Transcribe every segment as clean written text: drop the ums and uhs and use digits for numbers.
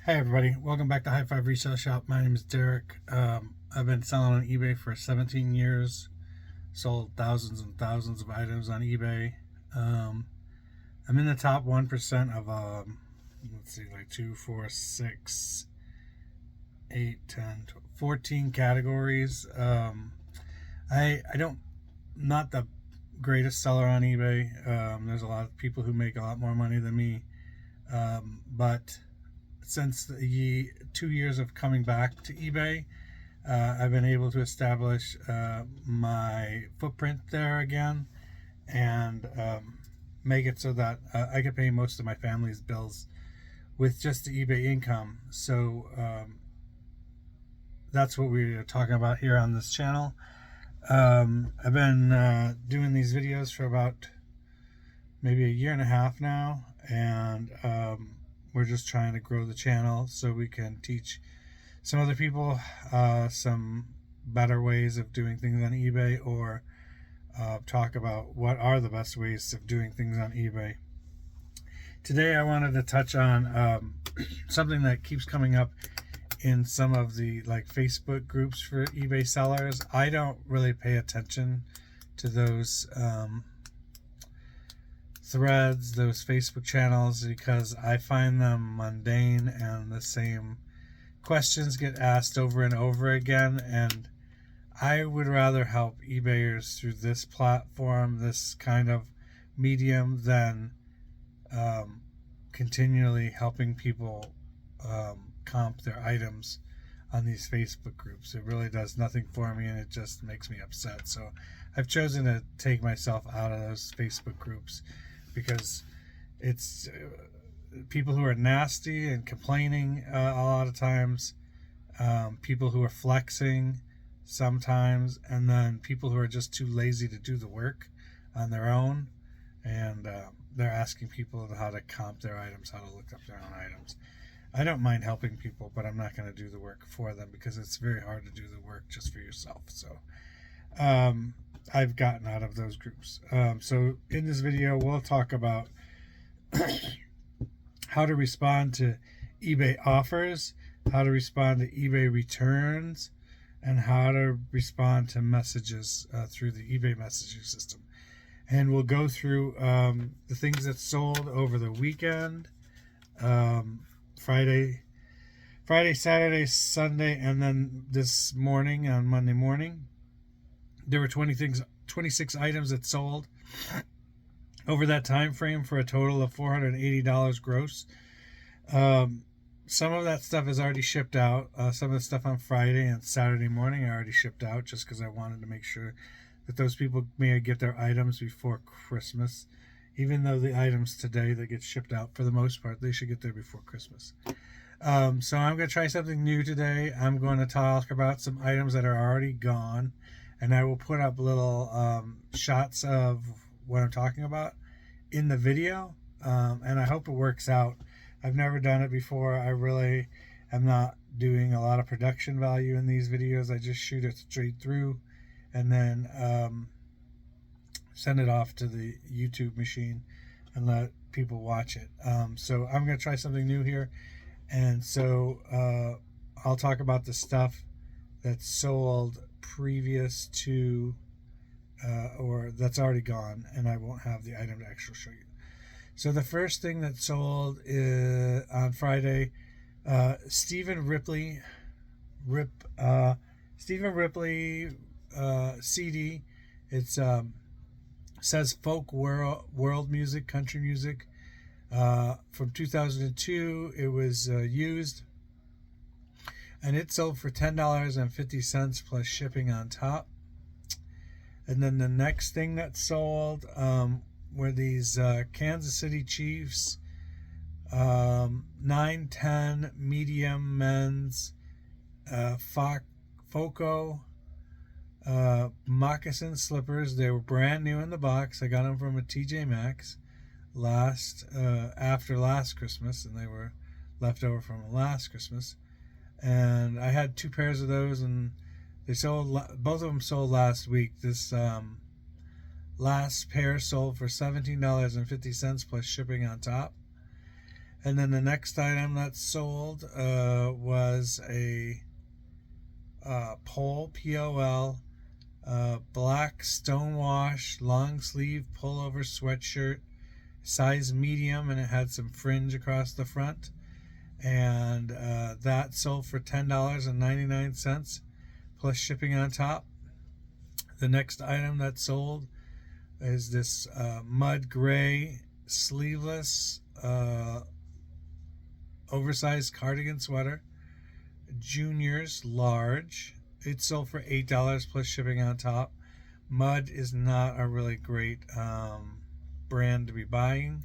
Hey everybody, welcome back to Hi5 Resale Shop. My name is Derek. I've been selling on eBay for 17 years, sold thousands and thousands of items on eBay. Um, I'm in the top 1% of, let's see, like 2, 4, 6, 8, 10, 14 categories. I don't, not the greatest seller on eBay. There's a lot of people who make a lot more money than me. But since the 2 years of coming back to eBay, I've been able to establish my footprint there again and make it so that I can pay most of my family's bills with just the eBay income. So that's what we're talking about here on this channel. I've been doing these videos for about maybe a year and a half now, and we're just trying to grow the channel so we can teach some other people some better ways of doing things on eBay, or talk about what are the best ways of doing things on eBay. Today I wanted to touch on something that keeps coming up in some of the Facebook groups for eBay sellers. I don't really pay attention to those threads, those Facebook channels, because I find them mundane and the same questions get asked over and over again, and I would rather help eBayers through this platform, this kind of medium, than continually helping people comp their items on these Facebook groups. It really does nothing for me, and it just makes me upset. So I've chosen to take myself out of those Facebook groups because it's people who are nasty and complaining a lot of times, people who are flexing sometimes, and then people who are just too lazy to do the work on their own, and they're asking people how to comp their items, how to look up their own items. I don't mind helping people, but I'm not going to do the work for them because it's very hard to do the work just for yourself. So I've gotten out of those groups. So in this video, we'll talk about how to respond to eBay offers, how to respond to eBay returns, and how to respond to messages through the eBay messaging system. And we'll go through the things that sold over the weekend, Friday, Saturday, Sunday, and then this morning on Monday morning. There were 26 items that sold over that time frame for a total of $480 gross. Some of that stuff is already shipped out. Some of the stuff on Friday and Saturday morning I already shipped out, just because I wanted to make sure that those people may get their items before Christmas. Even though the items today that get shipped out, for the most part, they should get there before Christmas. So I'm going to try something new today. I'm going to talk about some items that are already gone, and I will put up little shots of what I'm talking about in the video, and I hope it works out. I've never done it before. I really am not doing a lot of production value in these videos. I just shoot it straight through and then send it off to the YouTube machine and let people watch it. So I'm going to try something new here. And so I'll talk about the stuff that's sold previous to or that's already gone, and I won't have the item to actually show you. So the first thing that sold on Friday, Stephen Ripley CD. It's says folk world music, country music, from 2002. It was used, and it sold for $10.50 plus shipping on top. And then the next thing that sold were these Kansas City Chiefs 910 medium men's Foco moccasin slippers. They were brand new in the box. I got them from a TJ Maxx after last Christmas, and they were left over from last Christmas. And I had 2 pairs of those, and they sold. Both of them sold last week. This last pair sold for $17.50 plus shipping on top. And then the next item that sold was a pole, P-O-L, black stonewash long sleeve pullover sweatshirt, size medium, and it had some fringe across the front. And that sold for $10.99 plus shipping on top. The next item that sold is this mud gray sleeveless oversized cardigan sweater, juniors large. It sold for $8 plus shipping on top. Mud is not a really great brand to be buying.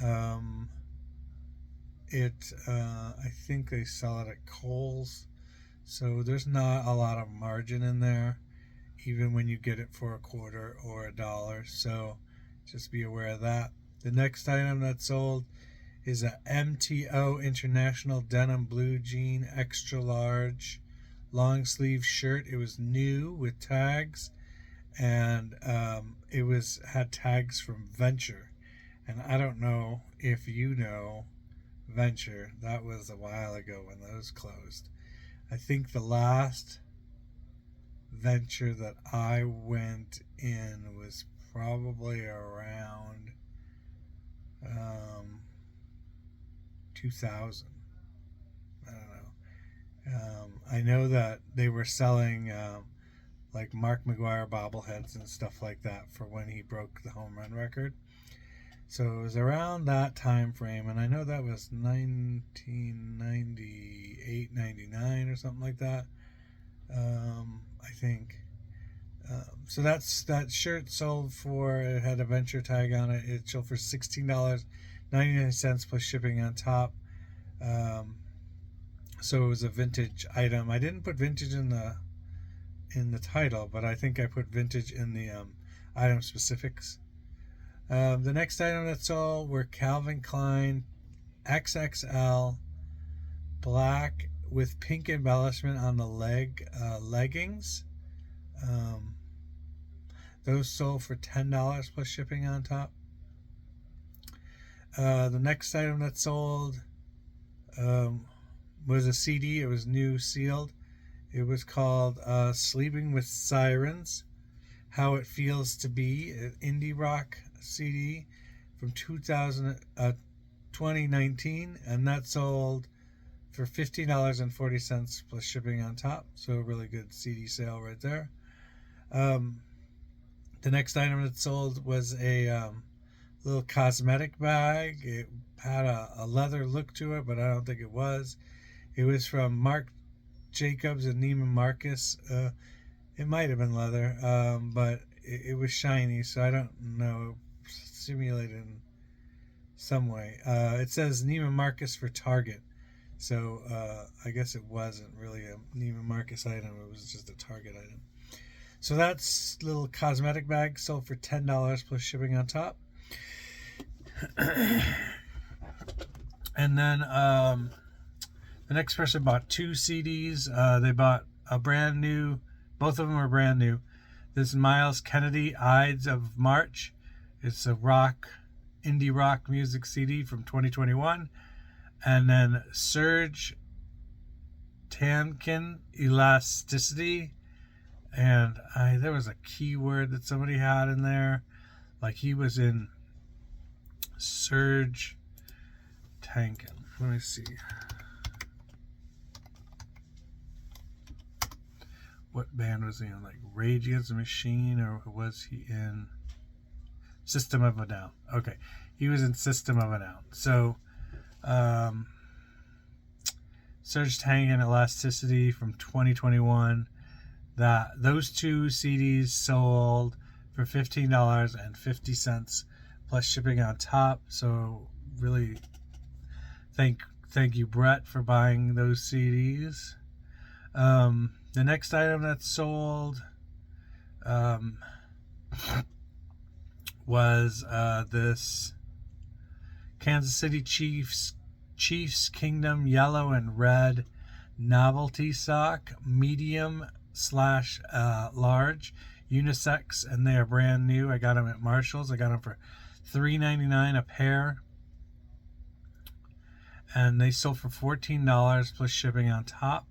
I think they sell it at Kohl's, so there's not a lot of margin in there, even when you get it for a quarter or $1. So just be aware of that. The next item that sold is a MTO International Denim Blue Jean Extra Large long sleeve shirt. It was new with tags, and it had tags from Venture. And I don't know if you know Venture. That was a while ago when those closed. I think the last Venture that I went in was probably around 2000. I don't know. I know that they were selling like Mark McGuire bobbleheads and stuff like that for when he broke the home run record. So it was around that time frame, and I know that was 1998, 99 or something like that. I think. So that shirt sold for, it had a Venture tag on it. It sold for $16.99 plus shipping on top. So it was a vintage item. I didn't put vintage in the title, but I think I put vintage in the item specifics. The next item that sold were Calvin Klein XXL black with pink embellishment on the leggings. Those sold for $10 plus shipping on top. The next item that sold was a CD. It was new, sealed. It was called Sleeping with Sirens, How It Feels to Be, an indie rock CD from 2019, and that sold for $15.40 plus shipping on top. So a really good CD sale right there. The next item that sold was a little cosmetic bag. It had a leather look to it, but I don't think it was. It was from Marc Jacobs and Neiman Marcus. It might have been leather, but it was shiny, so I don't know. Simulated in some way. It says Neiman Marcus for Target, so I guess it wasn't really a Neiman Marcus item. It was just a Target item. So that's little cosmetic bag sold for $10 plus shipping on top. And then the next person bought 2 CDs. They bought a brand new, both of them are brand new. This is Miles Kennedy, Ides of March. It's a indie rock music CD from 2021. And then Serge Tankian, Elasticity. And there was a keyword that somebody had in there. Like he was in Serge Tankian. Let me see. What band was he in? Like Rage Against the Machine, or was he in System of a Down? Okay. He was in System of a Down. So, Serge Tankian, Elasticity from 2021. Those 2 CDs sold for $15.50 plus shipping on top. So really thank you, Brett, for buying those CDs. The next item that sold was this Kansas City Chiefs Kingdom yellow and red novelty sock, medium / large, unisex, and they are brand new. I got them at Marshall's. I got them for $3.99 a pair. and they sold for $14 plus shipping on top.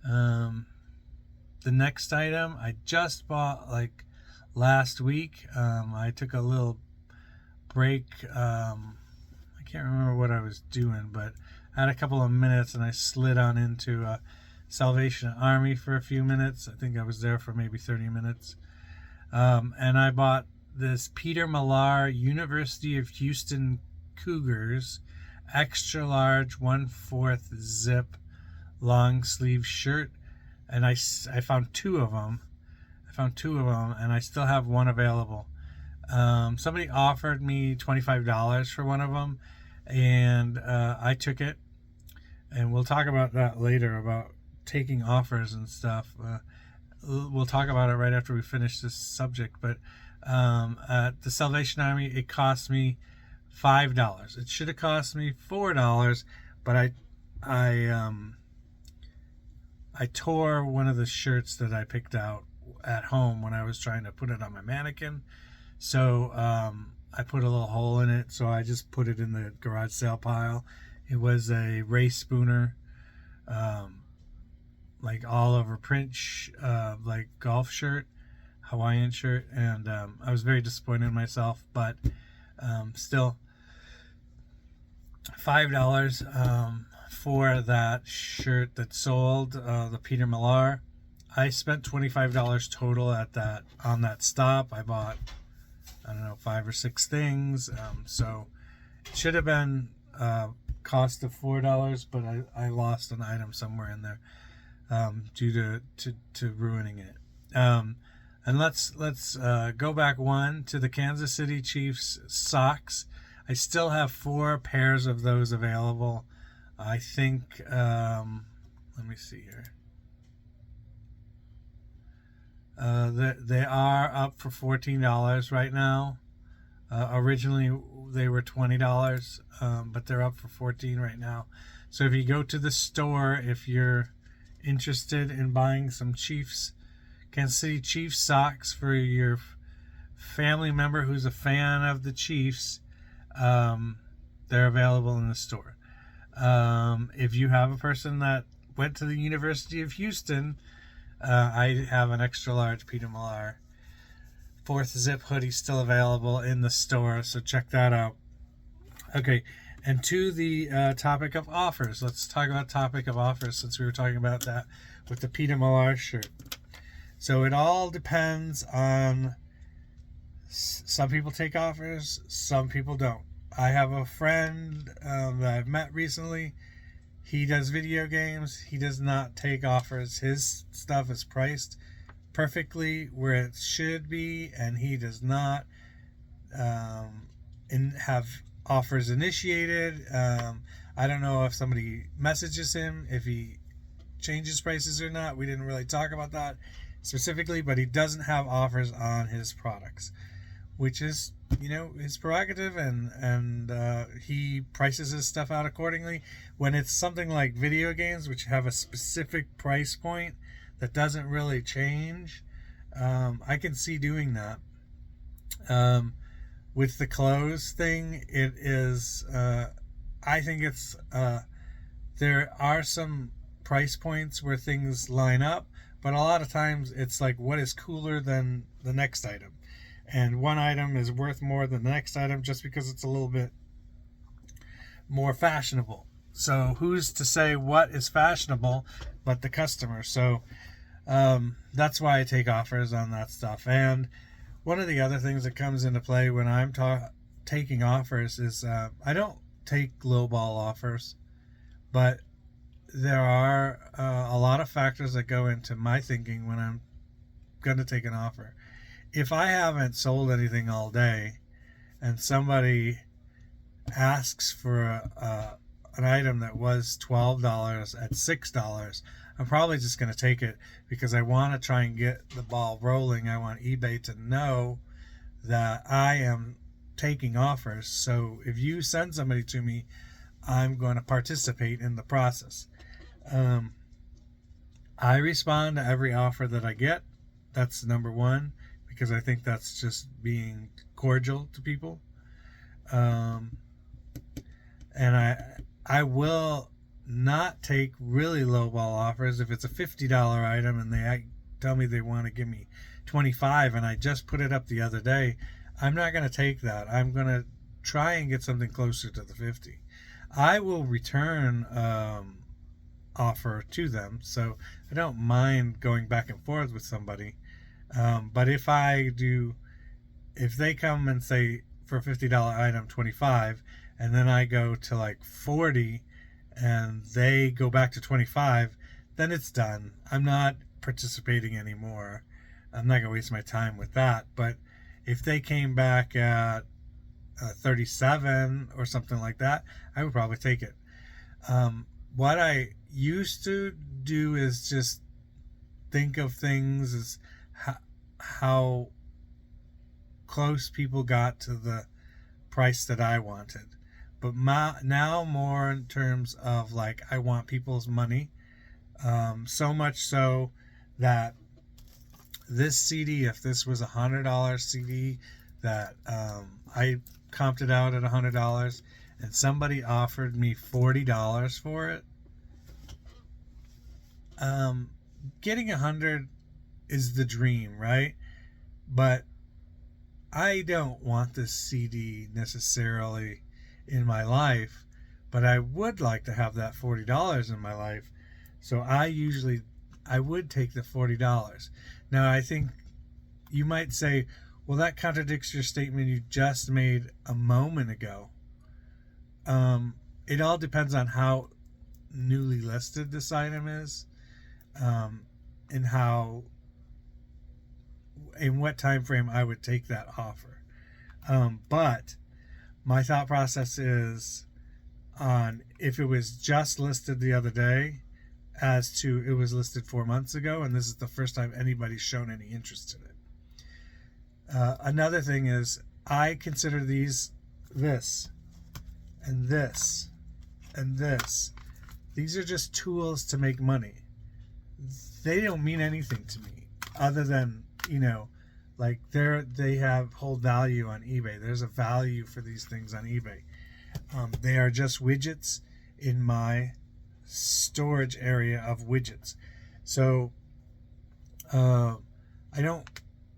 The next item I just bought like last week. I took a little break. I can't remember what I was doing, but I had a couple of minutes and I slid on into Salvation Army for a few minutes. I think I was there for maybe 30 minutes. And I bought this Peter Millar University of Houston Cougars extra large 1/4 zip long sleeve shirt, and I found two of them. And I still have one available. Somebody offered me $25 for one of them, and I took it. And we'll talk about that later, about taking offers and stuff. We'll talk about it right after we finish this subject. But at the Salvation Army, it cost me $5. It should have cost me $4, but I tore one of the shirts that I picked out at home when I was trying to put it on my mannequin. So I put a little hole in it, so I just put it in the garage sale pile. It was a Ray Spooner, like all over print, like golf shirt, Hawaiian shirt, and I was very disappointed in myself, but still, $5 for that shirt that sold, the Peter Millar. I spent $25 total on that stop. I bought, I don't know, 5 or 6 things, so it should have been cost of $4, but I lost an item somewhere in there due to ruining it. And let's go back one to the Kansas City Chiefs socks. I still have 4 pairs of those available. I think, let me see here. They are up for $14 right now. Originally they were $20, but they're up for $14 right now. So if you go to the store, if you're interested in buying some Kansas City Chiefs socks for your family member who's a fan of the Chiefs, they're available in the store. If you have a person that went to the University of Houston, I have an extra large Peter Millar 4th zip hoodie still available in the store, so check that out. Okay, and to the topic of offers. Let's talk about topic of offers, since we were talking about that with the Peter Millar shirt. So it all depends on, some people take offers, some people don't. I have a friend that I've met recently. He does video games. He does not take offers. His stuff is priced perfectly where it should be, and he does not have offers initiated. I don't know if somebody messages him, if he changes prices or not. We didn't really talk about that specifically, but he doesn't have offers on his products, which is, his prerogative, and he prices his stuff out accordingly. When it's something like video games, which have a specific price point that doesn't really change, I can see doing that. With the clothes thing, it is, I think it's, there are some price points where things line up, but a lot of times it's like, what is cooler than the next item? And one item is worth more than the next item just because it's a little bit more fashionable. So who's to say what is fashionable but the customer? So that's why I take offers on that stuff. And one of the other things that comes into play when I'm taking offers is I don't take lowball offers, but there are a lot of factors that go into my thinking when I'm going to take an offer. If I haven't sold anything all day and somebody asks for an item that was $12 at $6, I'm probably just going to take it because I want to try and get the ball rolling. I want eBay to know that I am taking offers. So if you send somebody to me, I'm going to participate in the process. I respond to every offer that I get. That's number one, because I think that's just being cordial to people. and I will not take really low ball offers. If it's a $50 item and they tell me they want to give me 25 and I just put it up the other day, I'm not going to take that. I'm going to try and get something closer to the 50. I will return offer to them, so I don't mind going back and forth with somebody. But if they come and say for a $50 item 25, and then I go to like 40 and they go back to 25, then it's done. I'm not participating anymore. I'm not going to waste my time with that. But if they came back at 37 or something like that, I would probably take it. What I used to do is just think of things as how close people got to the price that I wanted. But now more in terms of like, I want people's money. So much so that this CD, if this was $100 CD that I comped it out at $100 and somebody offered me $40 for it, getting 100 is the dream, right? But I don't want this CD necessarily in my life, but I would like to have that $40 in my life. So I would take the $40. Now, I think you might say, well, that contradicts your statement you just made a moment ago. It all depends on how newly listed this item is, and in what time frame I would take that offer. But my thought process is on if it was just listed the other day as to it was listed 4 months ago and this is the first time anybody's shown any interest in it. Another thing is I consider this and this and this. These are just tools to make money. They don't mean anything to me other than, like they hold value on eBay. There's a value for these things on eBay. They are just widgets in my storage area of widgets. So I don't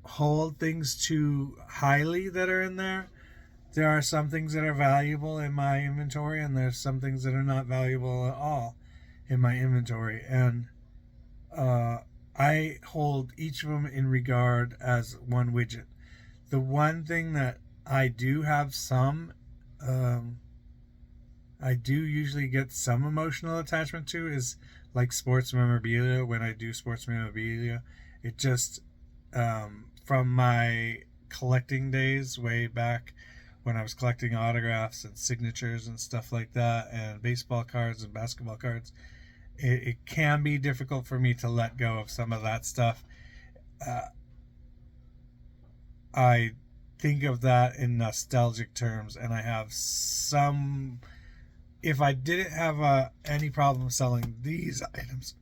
hold things too highly that are in there. There are some things that are valuable in my inventory, and there's some things that are not valuable at all in my inventory. And I hold each of them in regard as one widget. The one thing that I do have I do usually get some emotional attachment to is like sports memorabilia. When I do sports memorabilia, it just, from my collecting days way back when I was collecting autographs and signatures and stuff like that, and baseball cards and basketball cards, it can be difficult for me to let go of some of that stuff. I think of that in nostalgic terms, and I have some. If I didn't have any problem selling these items,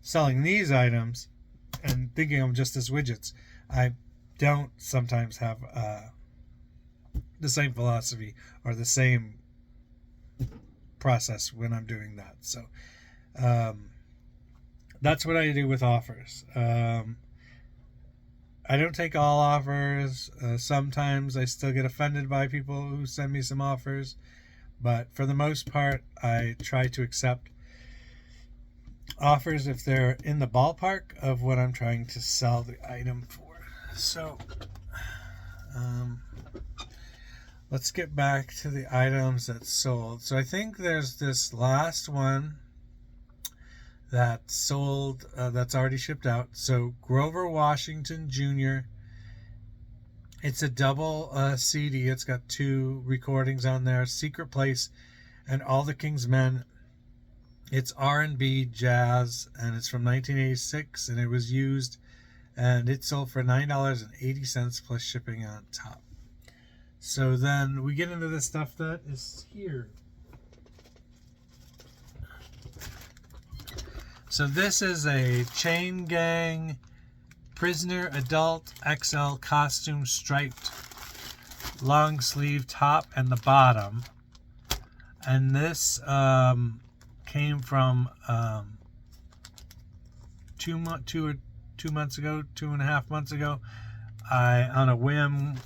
selling these items and thinking of them just as widgets, I don't sometimes have the same philosophy or the same process when I'm doing that. So that's what I do with offers. I don't take all offers. Sometimes I still get offended by people who send me some offers, but for the most part, I try to accept offers if they're in the ballpark of what I'm trying to sell the item for. So let's get back to the items that sold. So I think there's this last one that sold, that's already shipped out. So Grover Washington Jr. It's a double CD. It's got 2 recordings on there: Secret Place and All the King's Men. It's R&B jazz, and it's from 1986, and it was used, and it sold for $9.80 plus shipping on top. So then we get into the stuff that is here. So this is a Chain Gang Prisoner Adult XL Costume Striped long sleeve top and the bottom. And this came from 2.5 months ago. I, on a whim,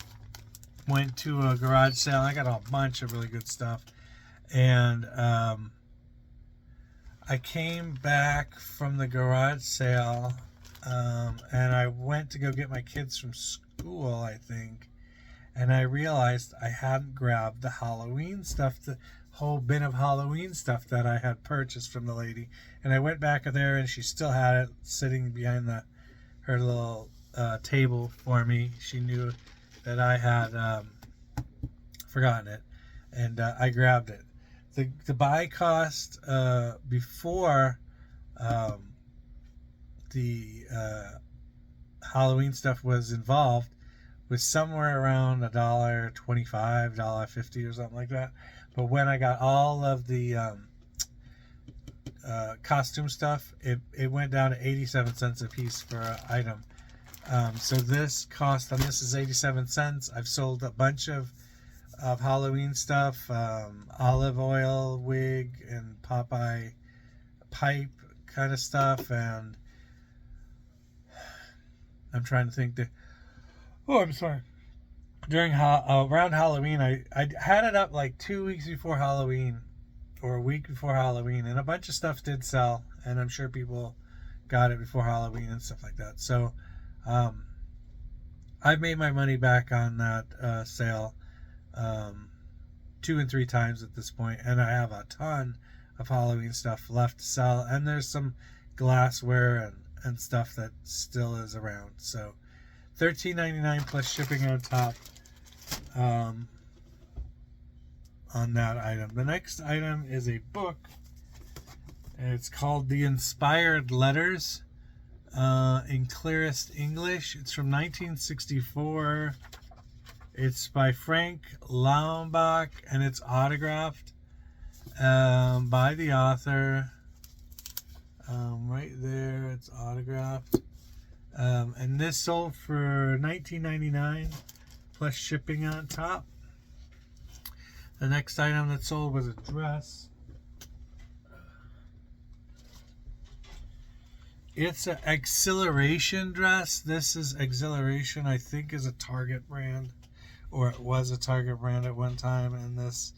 went to a garage sale. I got a bunch of really good stuff. And I came back from the garage sale, and I went to go get my kids from school, I think. And I realized I hadn't grabbed the Halloween stuff, the whole bin of Halloween stuff that I had purchased from the lady. And I went back there, and she still had it sitting behind her little table for me. She knew that I had forgotten it, and I grabbed it. The buy cost before the Halloween stuff was involved was somewhere around $1.25, $1.50 or something like that. But when I got all of the costume stuff, it went down to 87 cents a piece for an item. So this cost on this is 87 cents. I've sold a bunch of Halloween stuff, olive oil wig and Popeye pipe kind of stuff, and I'm trying to think that. Oh, I'm sorry. During around Halloween, I had it up like 2 weeks before Halloween, or a week before Halloween, and a bunch of stuff did sell, and I'm sure people got it before Halloween and stuff like that. So, I've made my money back on that sale 2 and 3 times at this point, and I have a ton of Halloween stuff left to sell, and there's some glassware and stuff that still is around. So $13.99 plus shipping on top on that item. The next item is a book. It's called The Inspired Letters in Clearest English. It's from 1964. It's by Frank Laumbach, and it's autographed by the author. Right there, it's autographed. And this sold for $19.99 plus shipping on top. The next item that sold was a dress. It's an Exhilaration dress. This is Exhilaration, I think, is a Target brand. Or it was a Target brand at one time. And this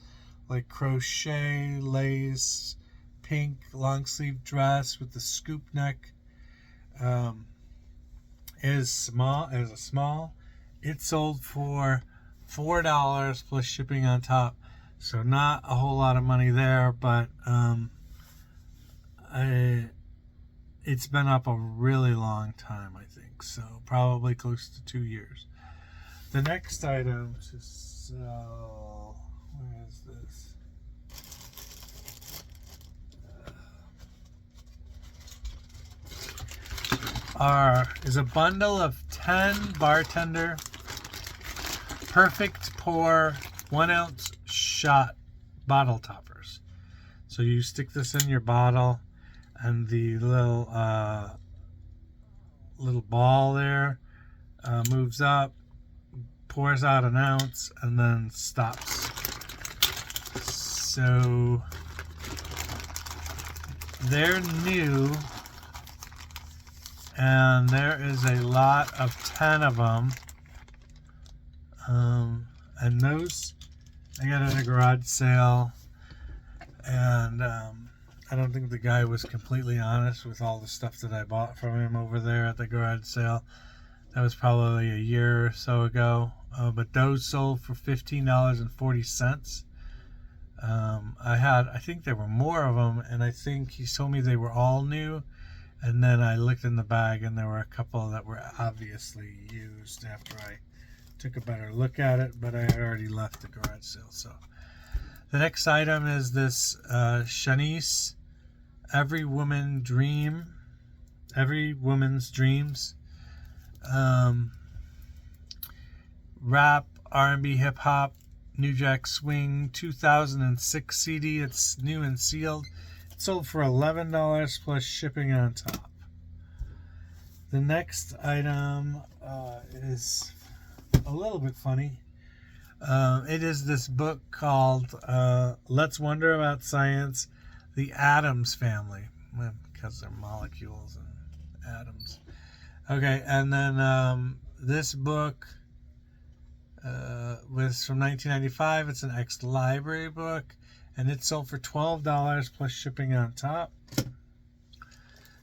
like crochet lace pink long sleeve dress with the scoop neck is a small. It sold for $4 plus shipping on top. So not a whole lot of money there, but it's been up a really long time, I think. So probably close to 2 years. The next item to sell, where is this? Is a bundle of 10 bartender perfect pour 1 ounce shot bottle toppers. So you stick this in your bottle, and the little ball there moves up, pours out 1 ounce, and then stops. So they're new, and there is a lot of 10 of them. And those I got at a garage sale, and I don't think the guy was completely honest with all the stuff that I bought from him over there at the garage sale. That was probably a year or so ago. But those sold for $15.40. I think there were more of them, and I think he told me they were all new. And then I looked in the bag, and there were a couple that were obviously used after I took a better look at it, but I had already left the garage sale. So the next item is this Shanice Every Woman's Dreams rap, R&B, hip hop, New Jack Swing 2006 CD. It's new and sealed. It sold for $11 plus shipping on top. The next item is a little bit funny. It is this book called Let's Wonder About Science, the Atoms Family. Well, because they're molecules and atoms. Okay, and then this book was from 1995. It's an ex-library book, and it sold for $12 plus shipping on top.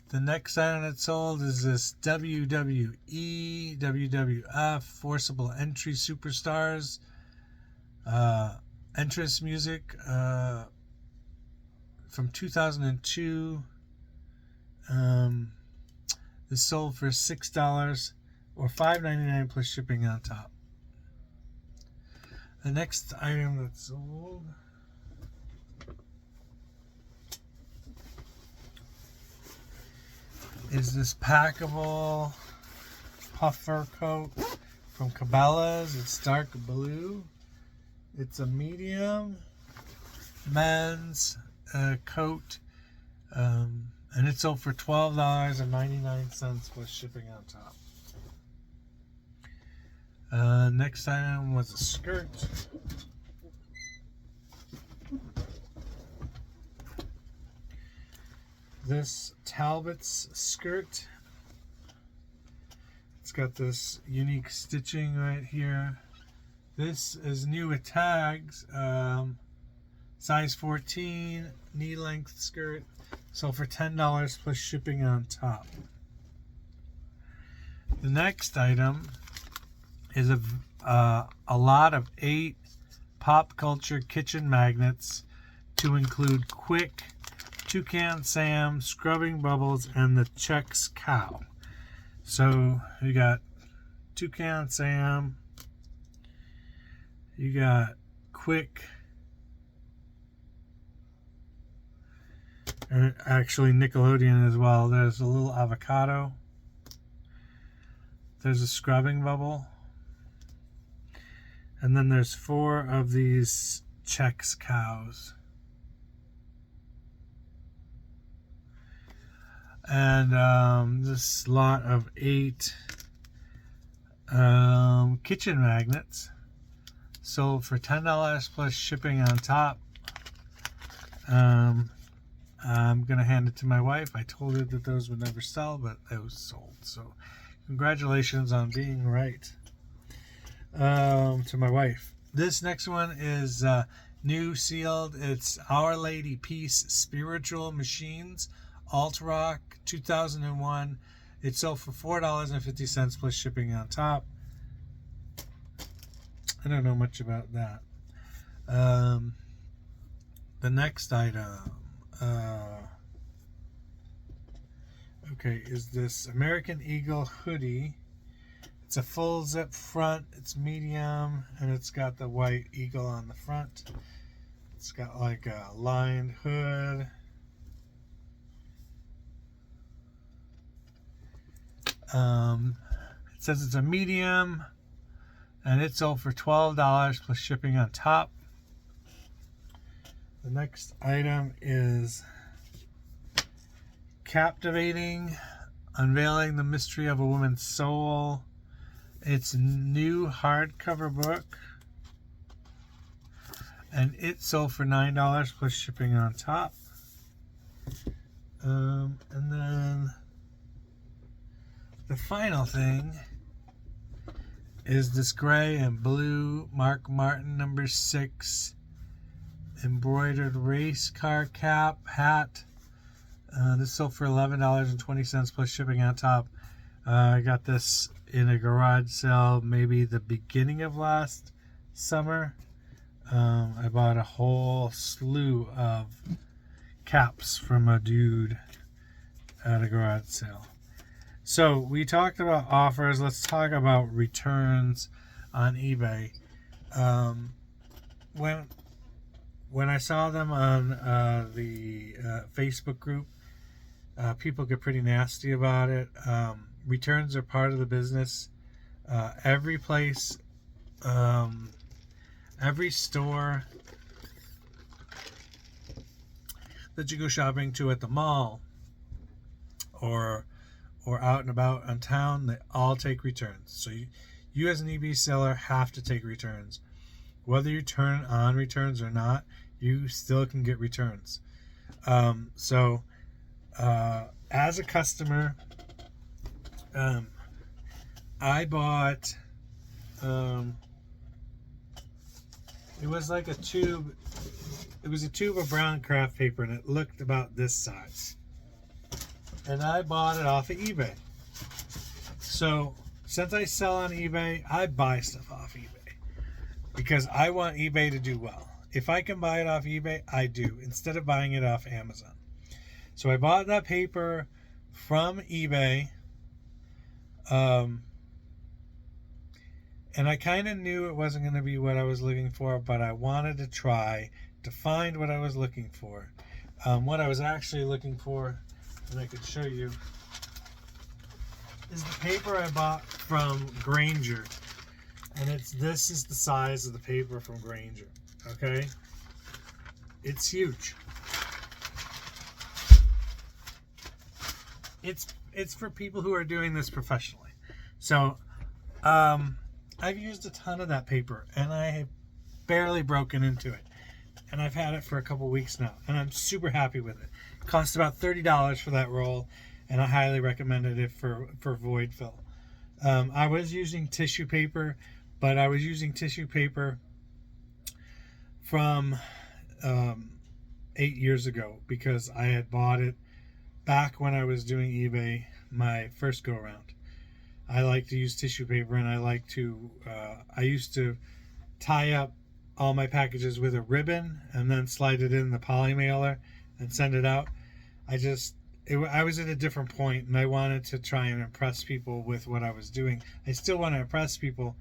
The next item it sold is this WWE, WWF Forcible Entry Superstars entrance music from 2002. This sold for $6 or $5.99 plus shipping on top. The next item that sold is this packable puffer coat from Cabela's. It's dark blue. It's a medium men's coat, and it sold for $12.99 plus shipping on top. Next item was a skirt. This Talbot's skirt. It's got this unique stitching right here. This is new with tags. Size 14, knee length skirt. So for $10 plus shipping on top. The next item is a lot of 8 pop culture kitchen magnets to include Quick, Toucan Sam, Scrubbing Bubbles, and the Chex Cow. So you got Toucan Sam, you got Quick, or actually Nickelodeon as well. There's a little avocado. There's a Scrubbing Bubble. And then there's 4 of these Chex Cows. And this lot of 8 kitchen magnets sold for $10 plus shipping on top. I'm gonna hand it to my wife. I told her that those would never sell, but it was sold. So congratulations on being right. To my wife. This next one is new sealed. It's Our Lady Peace Spiritual Machines Alt Rock 2001. It sold for $4.50 plus shipping on top. I don't know much about that. The next item is this American Eagle hoodie. It's a full zip front, it's medium, and it's got the white eagle on the front. It's got like a lined hood. It says it's a medium, and it sold for $12 plus shipping on top. The next item is Captivating, Unveiling the Mystery of a Woman's Soul. It's a new hardcover book, and it sold for $9 plus shipping on top. And then the final thing is this gray and blue Mark Martin #6 embroidered race car cap hat. This sold for $11.20 plus shipping on top. I got this in a garage sale maybe the beginning of last summer. I bought a whole slew of caps from a dude at a garage sale. So we talked about offers. Let's talk about returns on eBay. When I saw them on the Facebook group, people get pretty nasty about it. Returns are part of the business. Every place, every store that you go shopping to at the mall or out and about on town, they all take returns. So you as an eBay seller have to take returns. whether you turn on returns or not, you still can get returns. So as a customer, I bought, it was like a tube. It was a tube of brown craft paper, and it looked about this size. And I bought it off of eBay. So since I sell on eBay, I buy stuff off eBay because I want eBay to do well. If I can buy it off eBay, I do, instead of buying it off Amazon. So I bought that paper from eBay. And I kind of knew it wasn't going to be what I was looking for, but I wanted to try to find what I was looking for. What I was actually looking for, and I could show you, is the paper I bought from Granger. And this is the size of the paper from Granger. Okay? It's huge. It's for people who are doing this professionally. So, I've used a ton of that paper, and I have barely broken into it. And I've had it for a couple weeks now, and I'm super happy with it. It cost about $30 for that roll, and I highly recommended it for void fill. I was using tissue paper, but I was using tissue paper from 8 years ago because I had bought it back when I was doing eBay my first go around. I like to use tissue paper, and I like to I used to tie up all my packages with a ribbon and then slide it in the poly mailer and send it out. I was at a different point, and I wanted to try and impress people with what I was doing. I still want to impress people,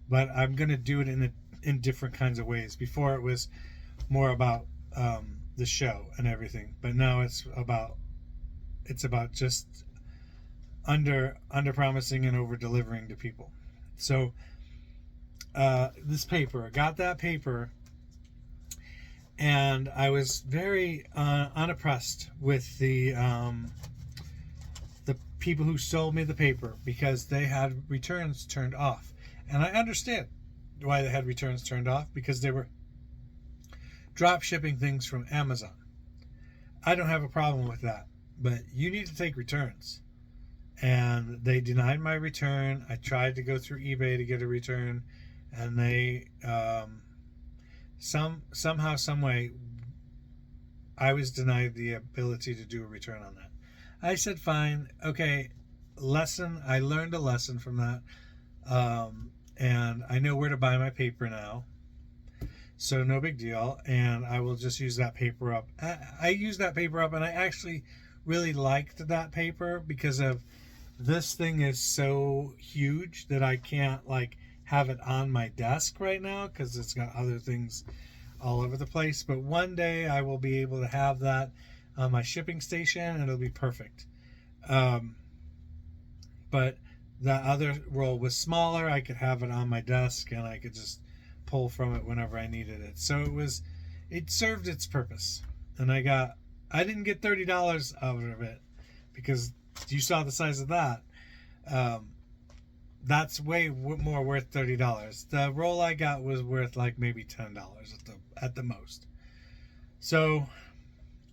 but I'm going to do it in different kinds of ways. Before it was more about the show and everything, but now it's about just under promising and over delivering to people. So this paper, I got that paper, and I was very unimpressed with the people who sold me the paper because they had returns turned off. And I understand why they had returns turned off, because they were drop shipping things from Amazon. I don't have a problem with that, but you need to take returns. And they denied my return. I tried to go through eBay to get a return, and they somehow, some way, I was denied the ability to do a return on that. I said, fine, okay, lesson. I learned a lesson from that, and I know where to buy my paper now, so no big deal. And I will just use that paper up. I used that paper up, and I actually really liked that paper because of this thing is so huge that I can't like have it on my desk right now because it's got other things all over the place. But one day I will be able to have that on my shipping station, and it'll be perfect. But the other roll was smaller. I could have it on my desk, and I could just pull from it whenever I needed it. So it served its purpose. And I didn't get $30 out of it because you saw the size of that. That's way more worth $30. The roll I got was worth like maybe $10 at the most. So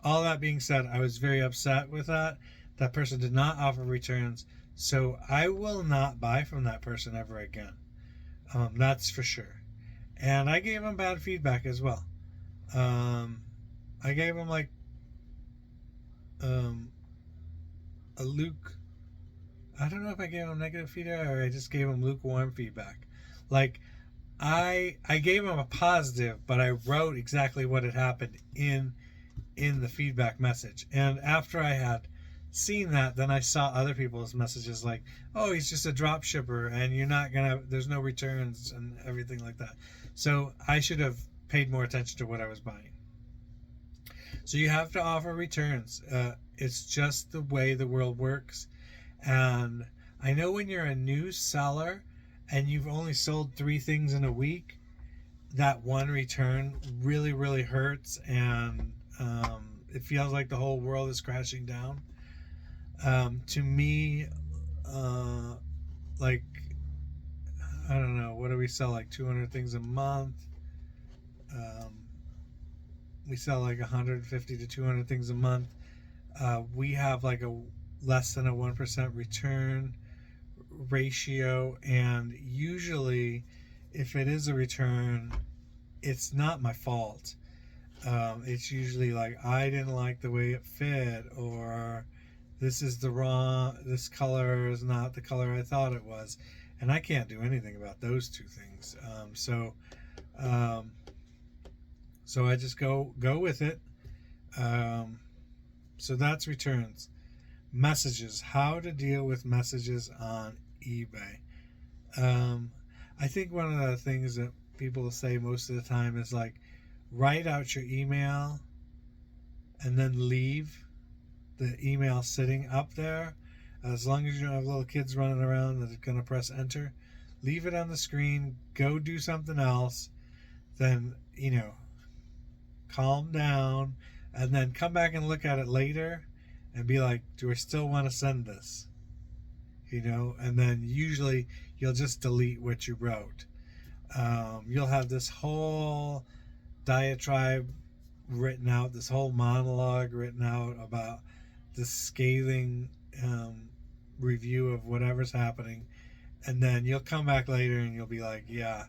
all that being said, I was very upset with that. That person did not offer returns, so I will not buy from that person ever again. That's for sure. And I gave him bad feedback as well. I gave him like a Luke. I don't know if I gave him negative feedback or I just gave him lukewarm feedback. Like I gave him a positive, but I wrote exactly what had happened in the feedback message. And after I had seen that, then I saw other people's messages like, oh, he's just a drop shipper and there's no returns and everything like that. So I should have paid more attention to what I was buying. So you have to offer returns. It's just the way the world works. And I know when you're a new seller and you've only sold 3 things in a week, that one return really, really hurts, and it feels like the whole world is crashing down. To me, like, I don't know, what do we sell, like 200 things a month? We sell like 150 to 200 things a month. We have like a less than a 1% return ratio, and usually if it is a return, it's not my fault. It's usually like I didn't like the way it fit, or this color is not the color I thought it was, and I can't do anything about those two things. Um, so I just go with it. Um, so that's returns. Messages. How to deal with messages on eBay. Um, I think one of the things that people say most of the time is like, write out your email and then leave the email sitting up there. As long as you don't have little kids running around that are going to press enter, leave it on the screen, go do something else, then, calm down, and then come back and look at it later and be like, do I still want to send this? And then usually you'll just delete what you wrote. You'll have this whole diatribe written out, this whole monologue written out about this scathing review of whatever's happening, and then you'll come back later and you'll be like, yeah,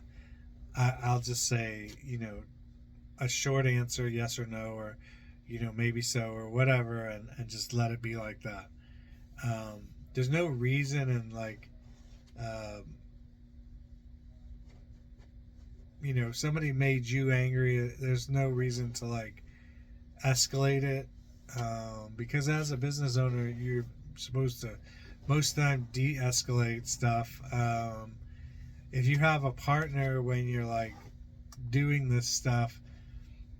I'll just say, a short answer, yes or no, or maybe so, or whatever, and just let it be like that. There's no reason, and like somebody made you angry, there's no reason to like escalate it, because as a business owner you're supposed to most of the time de-escalate stuff. If you have a partner when you're like doing this stuff,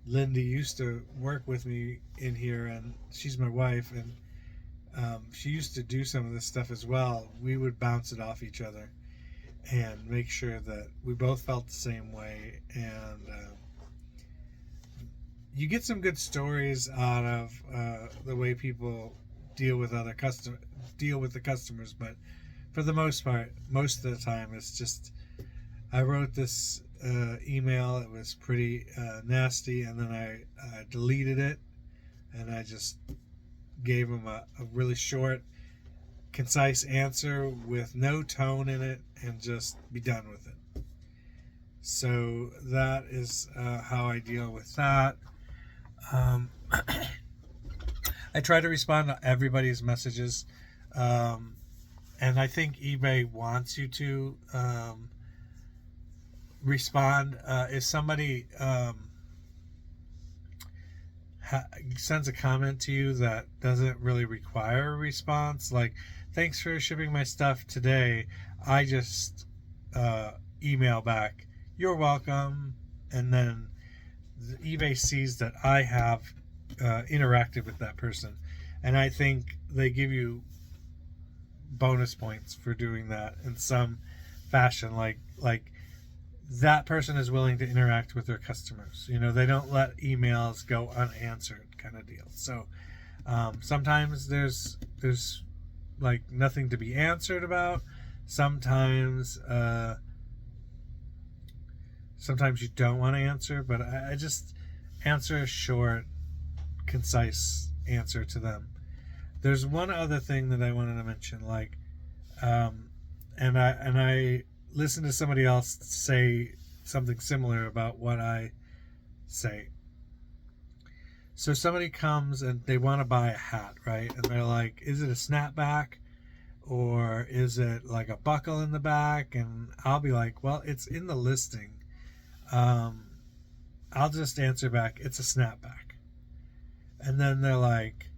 Lindy used to work with me in here, and she's my wife, and she used to do some of this stuff as well. We would bounce it off each other and make sure that we both felt the same way, and you get some good stories out of the way people deal with the customers. But for the most part, most of the time, it's just, I wrote this email. It was pretty nasty, and then I deleted it, and I just gave them a really short, concise answer with no tone in it, and just be done with it. So that is how I deal with that. I try to respond to everybody's messages, and I think eBay wants you to respond. If somebody sends a comment to you that doesn't really require a response, like, thanks for shipping my stuff today, I just email back, you're welcome, and then the eBay sees that I have interacted with that person, and I think they give you bonus points for doing that in some fashion, like that person is willing to interact with their customers. They don't let emails go unanswered, kind of deal. So sometimes there's like nothing to be answered about. Sometimes you don't want to answer, but I just answer a short, concise answer to them. There's one other thing that I wanted to mention, like, and I listened to somebody else say something similar about what I say. So somebody comes and they want to buy a hat, right? And they're like, is it a snapback, or is it like a buckle in the back? And I'll be like, well, it's in the listing. I'll just answer back, it's a snapback. And then they're like,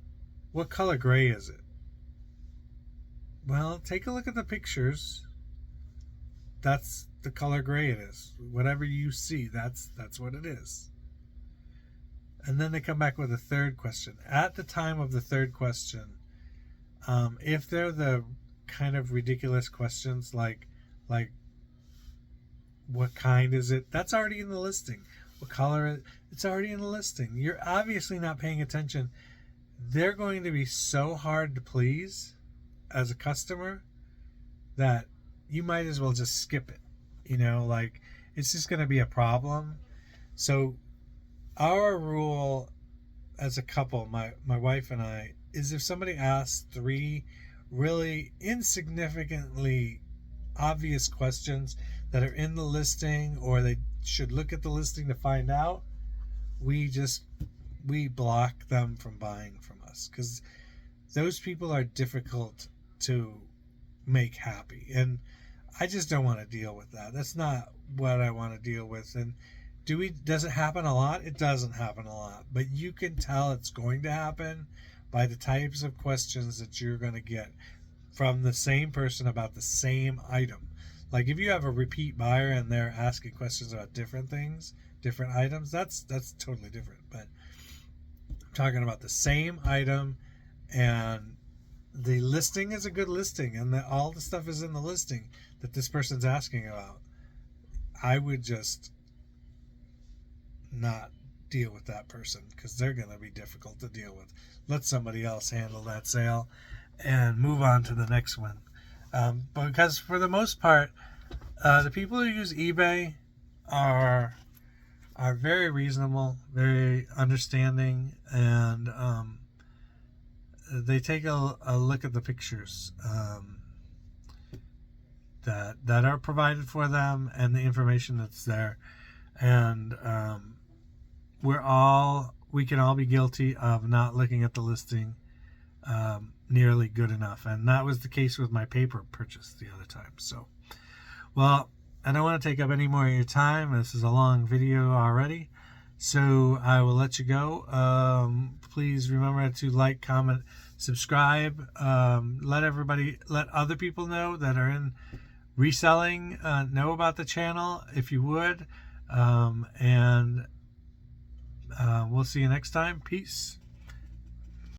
what color gray is it? Well, take a look at the pictures. That's the color gray it is. Whatever you see, that's what it is. And then they come back with a third question. At the time of the third question, if they're the kind of ridiculous questions like what kind is it? That's already in the listing. What color? It's already in the listing. You're obviously not paying attention. They're going to be so hard to please as a customer that you might as well just skip it. Like, it's just going to be a problem. So our rule as a couple, my wife and I, is if somebody asks three really insignificantly obvious questions that are in the listing, or they should look at the listing to find out, we just we block them from buying from us, because those people are difficult to make happy, and I just don't want to deal with that. That's not what I want to deal with. And does it happen a lot? It doesn't happen a lot, but you can tell it's going to happen by the types of questions that you're going to get from the same person about the same item. Like if you have a repeat buyer and they're asking questions about different things, different items, that's totally different. But I'm talking about the same item, and the listing is a good listing, and all the stuff is in the listing that this person's asking about. I would just not deal with that person, because they're going to be difficult to deal with. Let somebody else handle that sale and move on to the next one. Because for the most part, the people who use eBay are very reasonable, very understanding, and they take a look at the pictures that are provided for them and the information that's there. And we can all be guilty of not looking at the listing nearly good enough, and that was the case with my paper purchase the other time. So, well, I don't want to take up any more of your time. This is a long video already, so I will let you go. Please remember to like, comment, subscribe. Let other people know that are in reselling know about the channel, if you would. And we'll see you next time. Peace.